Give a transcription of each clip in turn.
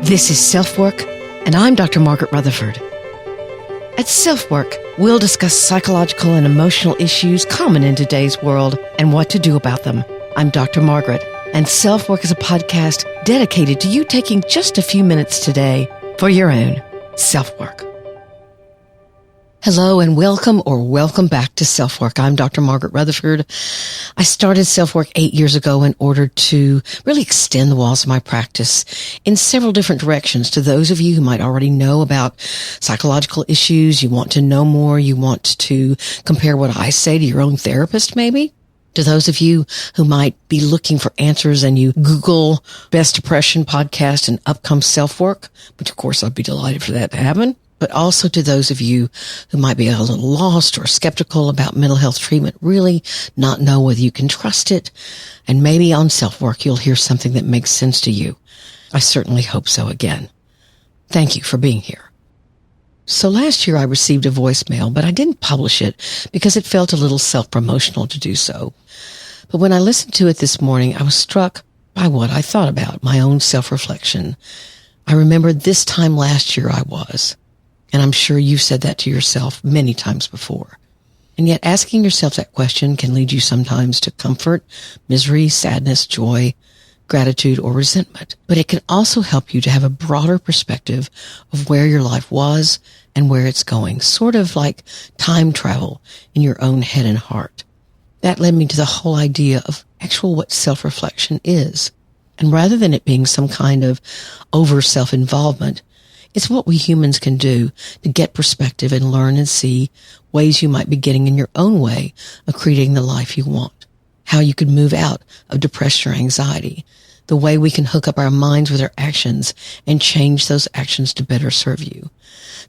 This is SelfWork, and I'm Dr. Margaret Rutherford. At SelfWork, we'll discuss psychological and emotional issues common in today's world and what to do about them. I'm Dr. Margaret, and SelfWork is a podcast dedicated to you taking just a few minutes today for your own self-work. Hello and welcome back to SelfWork. I'm Dr. Margaret Rutherford. I started SelfWork 8 years ago in order to really extend the walls of my practice in several different directions. To those of you who might already know about psychological issues, you want to know more, you want to compare what I say to your own therapist maybe. To those of you who might be looking for answers and you Google Best Depression podcast and up comes SelfWork, which of course I'd be delighted for that to happen. But also to those of you who might be a little lost or skeptical about mental health treatment, really not know whether you can trust it. And maybe on SelfWork, you'll hear something that makes sense to you. I certainly hope so again. Thank you for being here. So last year I received a voicemail, but I didn't publish it because it felt a little self-promotional to do so. But when I listened to it this morning, I was struck by what I thought about, my own self-reflection. I remembered this time last year I was. And I'm sure you've said that to yourself many times before. And yet asking yourself that question can lead you sometimes to comfort, misery, sadness, joy, gratitude, or resentment. But it can also help you to have a broader perspective of where your life was and where it's going, sort of like time travel in your own head and heart. That led me to the whole idea of what self-reflection is. And rather than it being some kind of over self-involvement, it's what we humans can do to get perspective and learn and see ways you might be getting in your own way of creating the life you want, how you could move out of depression or anxiety, the way we can hook up our minds with our actions and change those actions to better serve you.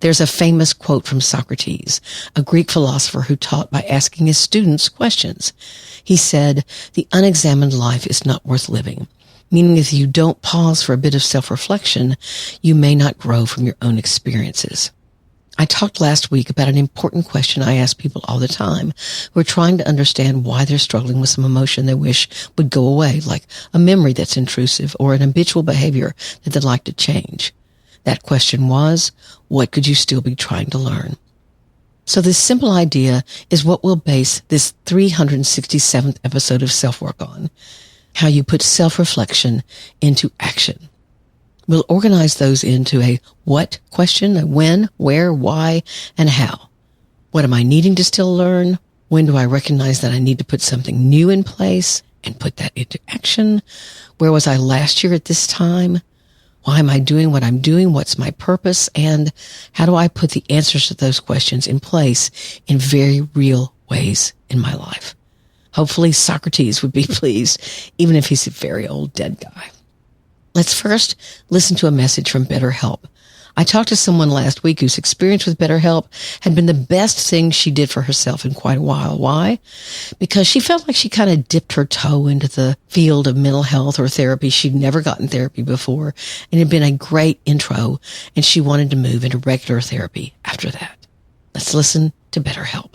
There's a famous quote from Socrates, a Greek philosopher who taught by asking his students questions. He said, "The unexamined life is not worth living." Meaning if you don't pause for a bit of self-reflection, you may not grow from your own experiences. I talked last week about an important question I ask people all the time who are trying to understand why they're struggling with some emotion they wish would go away, like a memory that's intrusive or an habitual behavior that they'd like to change. That question was, what could you still be trying to learn? So this simple idea is what we'll base this 367th episode of SelfWork on. How you put self-reflection into action. We'll organize those into a what question, a when, where, why, and how. What am I needing to still learn? When do I recognize that I need to put something new in place and put that into action? Where was I last year at this time? Why am I doing what I'm doing? What's my purpose? And how do I put the answers to those questions in place in very real ways in my life? Hopefully Socrates would be pleased, even if he's a very old dead guy. Let's first listen to a message from BetterHelp. I talked to someone last week whose experience with BetterHelp had been the best thing she did for herself in quite a while. Why? Because she felt like she kind of dipped her toe into the field of mental health or therapy. She'd never gotten therapy before, and it had been a great intro, and she wanted to move into regular therapy after that. Let's listen to BetterHelp.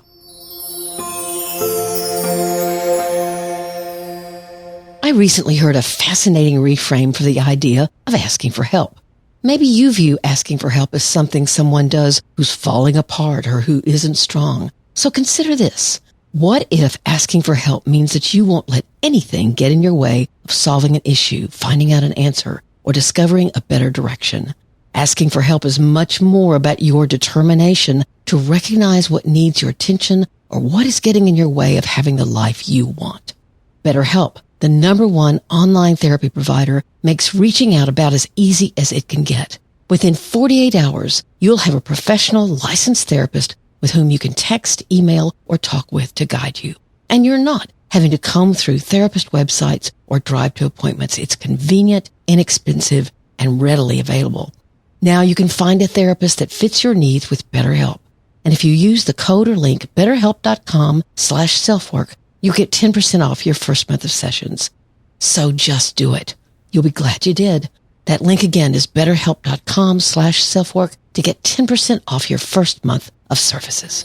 I recently heard a fascinating reframe for the idea of asking for help. Maybe you view asking for help as something someone does who's falling apart or who isn't strong. So consider this. What if asking for help means that you won't let anything get in your way of solving an issue, finding out an answer, or discovering a better direction? Asking for help is much more about your determination to recognize what needs your attention or what is getting in your way of having the life you want. BetterHelp, the #1 online therapy provider, makes reaching out about as easy as it can get. Within 48 hours, you'll have a professional licensed therapist with whom you can text, email, or talk with to guide you. And you're not having to comb through therapist websites or drive to appointments. It's convenient, inexpensive, and readily available. Now you can find a therapist that fits your needs with BetterHelp. And if you use the code or link betterhelp.com/selfwork, you get 10% off your first month of sessions. So just do it. You'll be glad you did. That link again is betterhelp.com/selfwork to get 10% off your first month of services.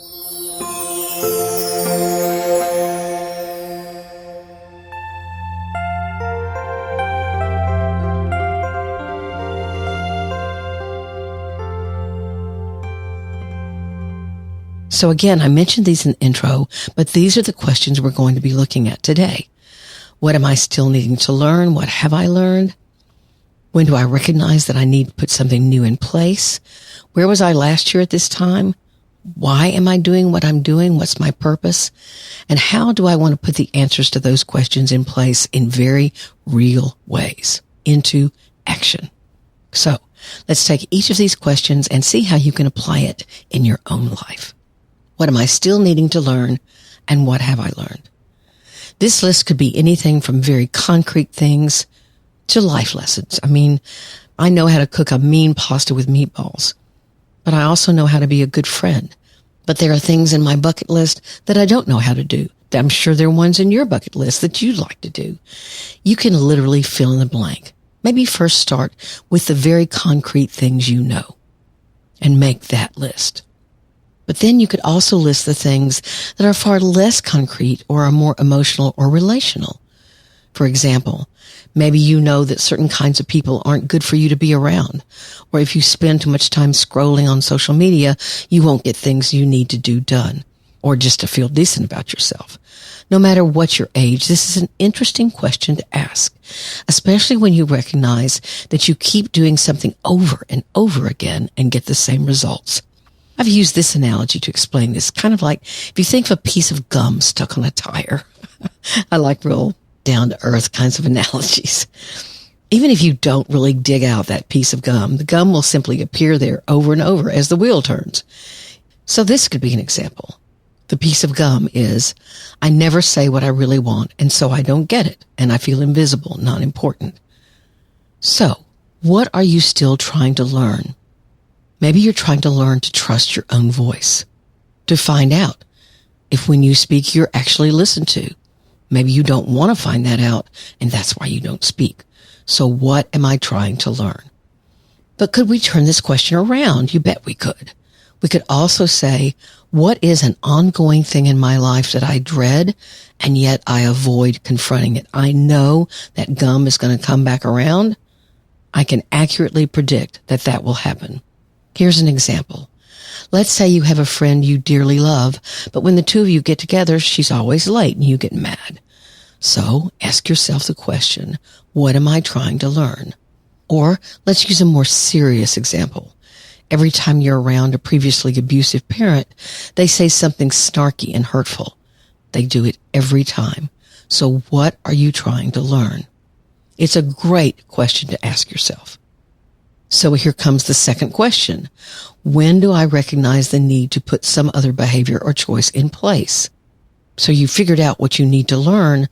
So again, I mentioned these in the intro, but these are the questions we're going to be looking at today. What am I still needing to learn? What have I learned? When do I recognize that I need to put something new in place? Where was I last year at this time? Why am I doing what I'm doing? What's my purpose? And how do I want to put the answers to those questions in place in very real ways into action? So let's take each of these questions and see how you can apply it in your own life. What am I still needing to learn? And what have I learned? This list could be anything from very concrete things to life lessons. I mean, I know how to cook a mean pasta with meatballs, but I also know how to be a good friend. But there are things in my bucket list that I don't know how to do. I'm sure there are ones in your bucket list that you'd like to do. You can literally fill in the blank. Maybe first start with the very concrete things you know and make that list. But then you could also list the things that are far less concrete or are more emotional or relational. For example, maybe you know that certain kinds of people aren't good for you to be around. Or if you spend too much time scrolling on social media, you won't get things you need to do done. Or just to feel decent about yourself. No matter what your age, this is an interesting question to ask, especially when you recognize that you keep doing something over and over again and get the same results. I've used this analogy to explain this, kind of like if you think of a piece of gum stuck on a tire. I like real down-to-earth kinds of analogies. Even if you don't really dig out that piece of gum, the gum will simply appear there over and over as the wheel turns. So this could be an example. The piece of gum is, I never say what I really want, and so I don't get it, and I feel invisible, not important. So, what are you still trying to learn? Maybe you're trying to learn to trust your own voice, to find out if when you speak you're actually listened to. Maybe you don't want to find that out, and that's why you don't speak. So what am I trying to learn? But could we turn this question around? You bet we could. We could also say, what is an ongoing thing in my life that I dread, and yet I avoid confronting it? I know that gum is going to come back around. I can accurately predict that that will happen. Here's an example. Let's say you have a friend you dearly love, but when the two of you get together, she's always late and you get mad. So ask yourself the question, what am I trying to learn? Or let's use a more serious example. Every time you're around a previously abusive parent, they say something snarky and hurtful. They do it every time. So what are you trying to learn? It's a great question to ask yourself. So here comes the second question. When do I recognize the need to put some other behavior or choice in place? So you figured out what you need to learn.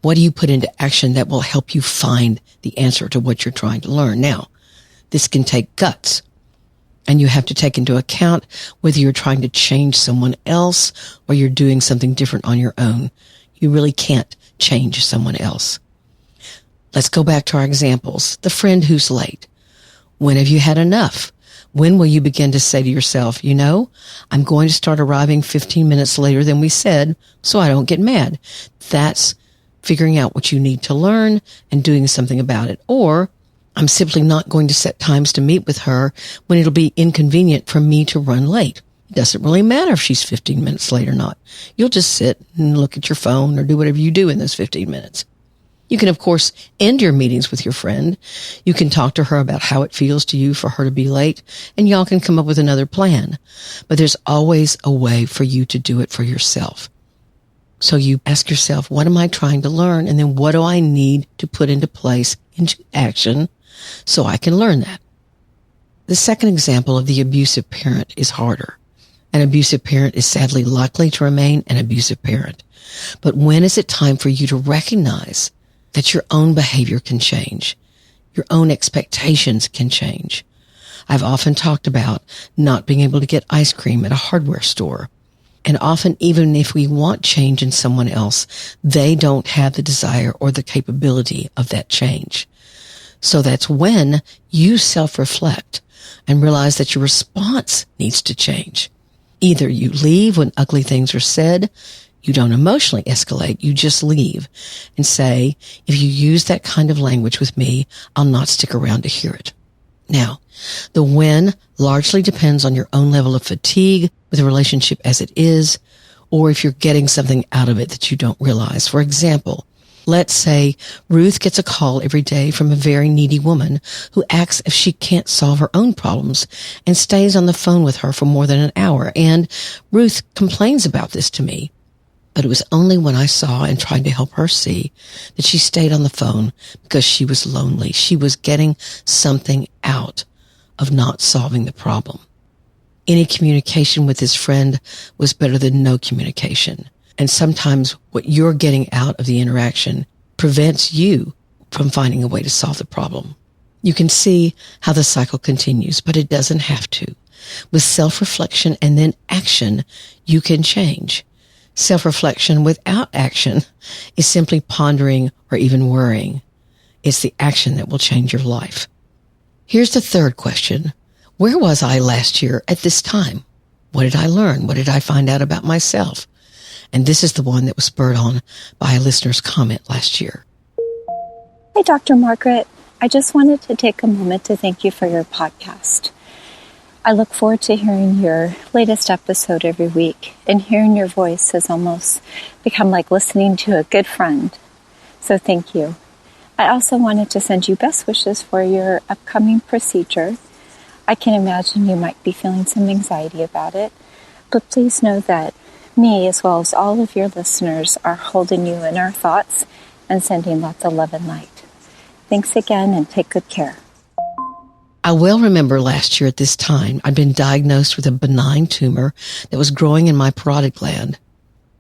What do you put into action that will help you find the answer to what you're trying to learn? Now, this can take guts, and you have to take into account whether you're trying to change someone else or you're doing something different on your own. You really can't change someone else. Let's go back to our examples. The friend who's late. When have you had enough? When will you begin to say to yourself, I'm going to start arriving 15 minutes later than we said, so I don't get mad. That's figuring out what you need to learn and doing something about it. Or I'm simply not going to set times to meet with her when it'll be inconvenient for me to run late. It doesn't really matter if she's 15 minutes late or not. You'll just sit and look at your phone or do whatever you do in those 15 minutes. You can, of course, end your meetings with your friend. You can talk to her about how it feels to you for her to be late, and y'all can come up with another plan. But there's always a way for you to do it for yourself. So you ask yourself, what am I trying to learn? And then what do I need to put into place, into action, so I can learn that? The second example of the abusive parent is harder. An abusive parent is sadly likely to remain an abusive parent. But when is it time for you to recognize that your own behavior can change? Your own expectations can change. I've often talked about not being able to get ice cream at a hardware store. And often, even if we want change in someone else, they don't have the desire or the capability of that change. So that's when you self-reflect and realize that your response needs to change. Either you leave when ugly things are said. You don't emotionally escalate. You just leave and say, if you use that kind of language with me, I'll not stick around to hear it. Now, the when largely depends on your own level of fatigue with the relationship as it is, or if you're getting something out of it that you don't realize. For example, let's say Ruth gets a call every day from a very needy woman who acts if she can't solve her own problems and stays on the phone with her for more than an hour. And Ruth complains about this to me. But it was only when I saw and tried to help her see that she stayed on the phone because she was lonely. She was getting something out of not solving the problem. Any communication with this friend was better than no communication. And sometimes what you're getting out of the interaction prevents you from finding a way to solve the problem. You can see how the cycle continues, but it doesn't have to. With self-reflection and then action, you can change. Self-reflection without action is simply pondering or even worrying. It's the action that will change your life. Here's the third question. Where was I last year at this time? What did I learn? What did I find out about myself? And this is the one that was spurred on by a listener's comment last year. Hi, Dr. Margaret. I just wanted to take a moment to thank you for your podcast. I look forward to hearing your latest episode every week, and hearing your voice has almost become like listening to a good friend. So thank you. I also wanted to send you best wishes for your upcoming procedure. I can imagine you might be feeling some anxiety about it, but please know that me, as well as all of your listeners, are holding you in our thoughts and sending lots of love and light. Thanks again, and take good care. I well remember last year at this time, I'd been diagnosed with a benign tumor that was growing in my parotid gland.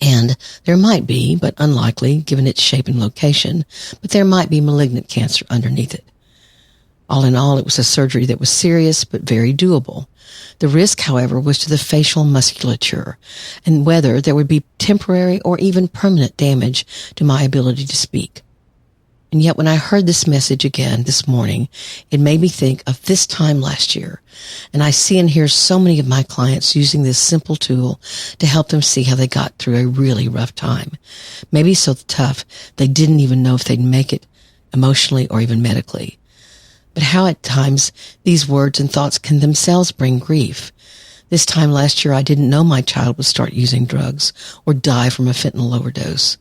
And there might be, but unlikely, given its shape and location, but there might be malignant cancer underneath it. All in all, it was a surgery that was serious, but very doable. The risk, however, was to the facial musculature, and whether there would be temporary or even permanent damage to my ability to speak. And yet when I heard this message again this morning, it made me think of this time last year. And I see and hear so many of my clients using this simple tool to help them see how they got through a really rough time. Maybe so tough they didn't even know if they'd make it emotionally or even medically. But how at times these words and thoughts can themselves bring grief. This time last year, I didn't know my child would start using drugs or die from a fentanyl overdose.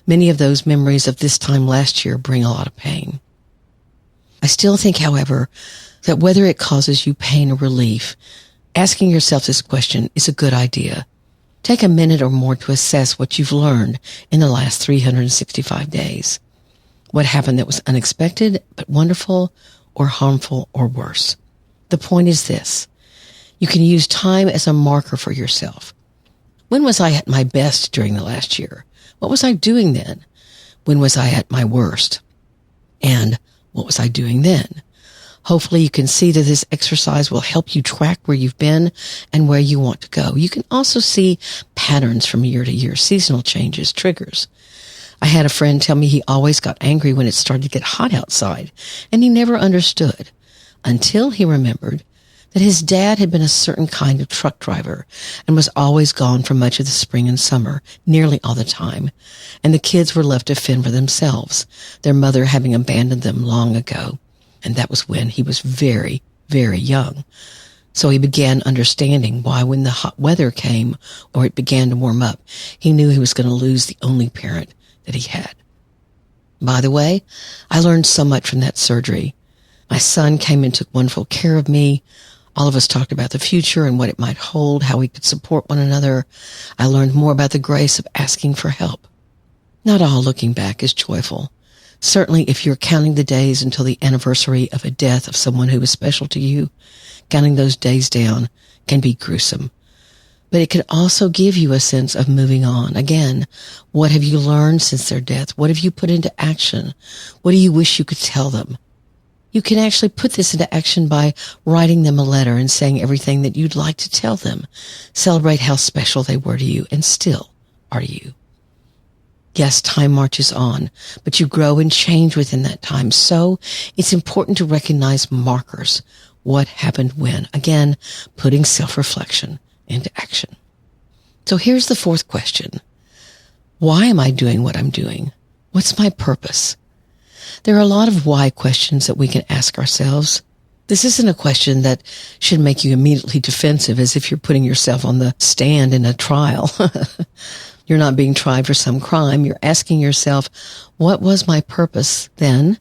Many of those memories of this time last year bring a lot of pain. I still think, however, that whether it causes you pain or relief, asking yourself this question is a good idea. Take a minute or more to assess what you've learned in the last 365 days. What happened that was unexpected, but wonderful, or harmful, or worse. The point is this. You can use time as a marker for yourself. When was I at my best during the last year? What was I doing then? When was I at my worst? And what was I doing then? Hopefully you can see that this exercise will help you track where you've been and where you want to go. You can also see patterns from year to year, seasonal changes, triggers. I had a friend tell me he always got angry when it started to get hot outside, and he never understood until he remembered that his dad had been a certain kind of truck driver and was always gone for much of the spring and summer, nearly all the time, and the kids were left to fend for themselves, their mother having abandoned them long ago. And that was when he was very, very young. So he began understanding why when the hot weather came or it began to warm up, he knew he was going to lose the only parent that he had. By the way, I learned so much from that surgery. My son came and took wonderful care of me. All of us talked about the future and what it might hold, how we could support one another. I learned more about the grace of asking for help. Not all looking back is joyful. Certainly if you're counting the days until the anniversary of a death of someone who was special to you, counting those days down can be gruesome. But it can also give you a sense of moving on. Again, what have you learned since their death? What have you put into action? What do you wish you could tell them? You can actually put this into action by writing them a letter and saying everything that you'd like to tell them. Celebrate how special they were to you and still are to you. Yes, time marches on, but you grow and change within that time. So it's important to recognize markers. What happened when? Again, putting self-reflection into action. So here's the fourth question. Why am I doing what I'm doing? What's my purpose? There are a lot of why questions that we can ask ourselves. This isn't a question that should make you immediately defensive as if you're putting yourself on the stand in a trial. You're not being tried for some crime. You're asking yourself, what was my purpose then,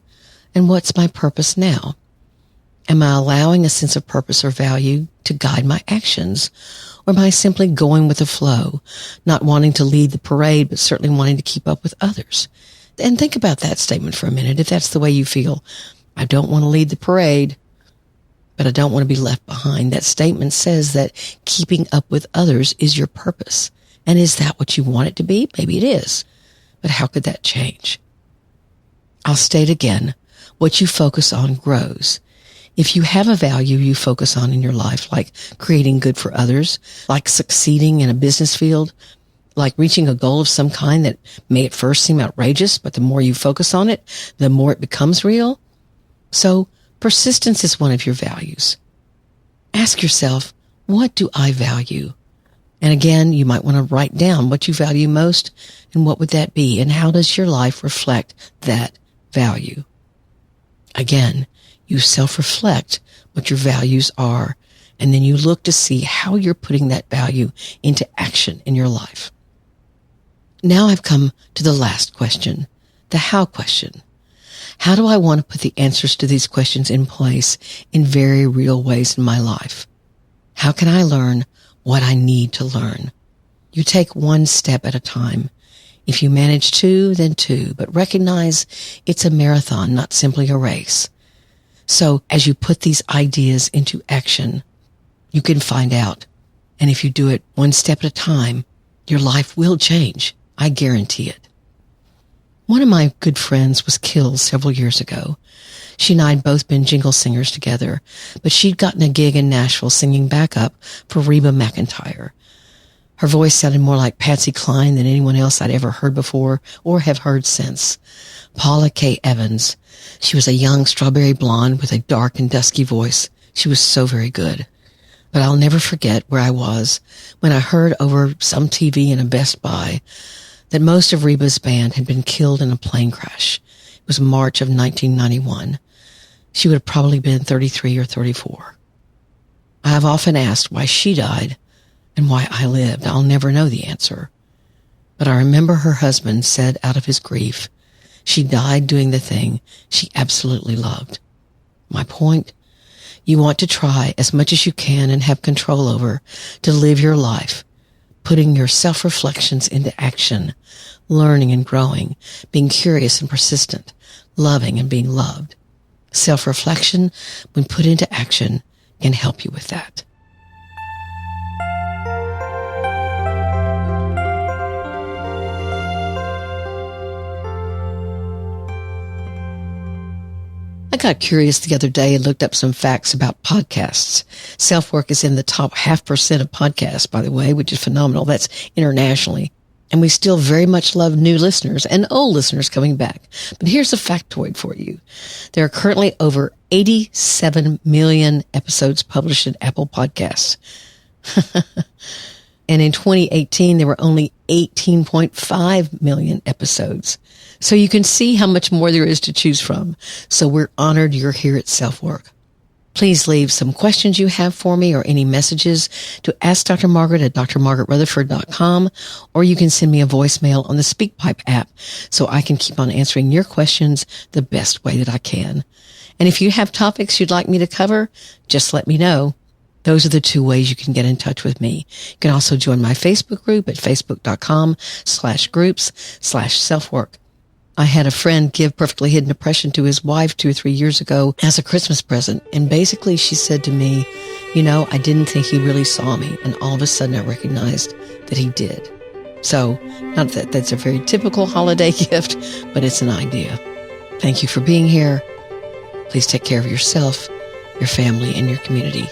and what's my purpose now? Am I allowing a sense of purpose or value to guide my actions? Or am I simply going with the flow, not wanting to lead the parade, but certainly wanting to keep up with others? And think about that statement for a minute, if that's the way you feel. I don't want to lead the parade, but I don't want to be left behind. That statement says that keeping up with others is your purpose. And is that what you want it to be? Maybe it is. But how could that change? I'll state again, what you focus on grows. If you have a value you focus on in your life, like creating good for others, like succeeding in a business field, like reaching a goal of some kind that may at first seem outrageous, but the more you focus on it, the more it becomes real. So persistence is one of your values. Ask yourself, what do I value? And again, you might want to write down what you value most and what would that be, and how does your life reflect that value? Again, you self-reflect what your values are, and then you look to see how you're putting that value into action in your life. Now I've come to the last question, the how question. How do I want to put the answers to these questions in place in very real ways in my life? How can I learn what I need to learn? You take one step at a time. If you manage two, then two, but recognize it's a marathon, not simply a race. So as you put these ideas into action, you can find out. And if you do it one step at a time, your life will change. I guarantee it. One of my good friends was killed several years ago. She and I had both been jingle singers together, but she'd gotten a gig in Nashville singing backup for Reba McEntire. Her voice sounded more like Patsy Cline than anyone else I'd ever heard before or have heard since. Paula K. Evans. She was a young strawberry blonde with a dark and dusky voice. She was so very good. But I'll never forget where I was when I heard over some TV in a Best Buy that most of Reba's band had been killed in a plane crash. It was March of 1991. She would have probably been 33 or 34. I have often asked why she died and why I lived. I'll never know the answer. But I remember her husband said out of his grief, she died doing the thing she absolutely loved. My point? You want to try as much as you can and have control over to live your life, putting your self-reflections into action, learning and growing, being curious and persistent, loving and being loved. Self-reflection, when put into action, can help you with that. I got curious the other day and looked up some facts about podcasts. SelfWork is in the top 0.5% of podcasts, by the way, which is phenomenal. That's internationally. And we still very much love new listeners and old listeners coming back. But here's a factoid for you. There are currently over 87 million episodes published in Apple Podcasts. And in 2018, there were only 18.5 million episodes. So you can see how much more there is to choose from. So we're honored you're here at SelfWork. Please leave some questions you have for me or any messages to Ask Dr. Margaret at drmargaretrutherford.com, or you can send me a voicemail on the SpeakPipe app so I can keep on answering your questions the best way that I can. And if you have topics you'd like me to cover, just let me know. Those are the two ways you can get in touch with me. You can also join my Facebook group at facebook.com/groups/selfwork. I had a friend give Perfectly Hidden Depression to his wife 2 or 3 years ago as a Christmas present. And basically she said to me, you know, I didn't think he really saw me. And all of a sudden I recognized that he did. So not that that's a very typical holiday gift, but it's an idea. Thank you for being here. Please take care of yourself, your family, and your community.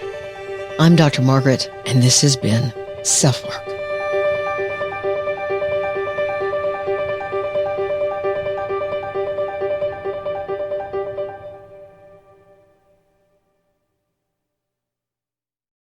I'm Dr. Margaret, and this has been SelfWork.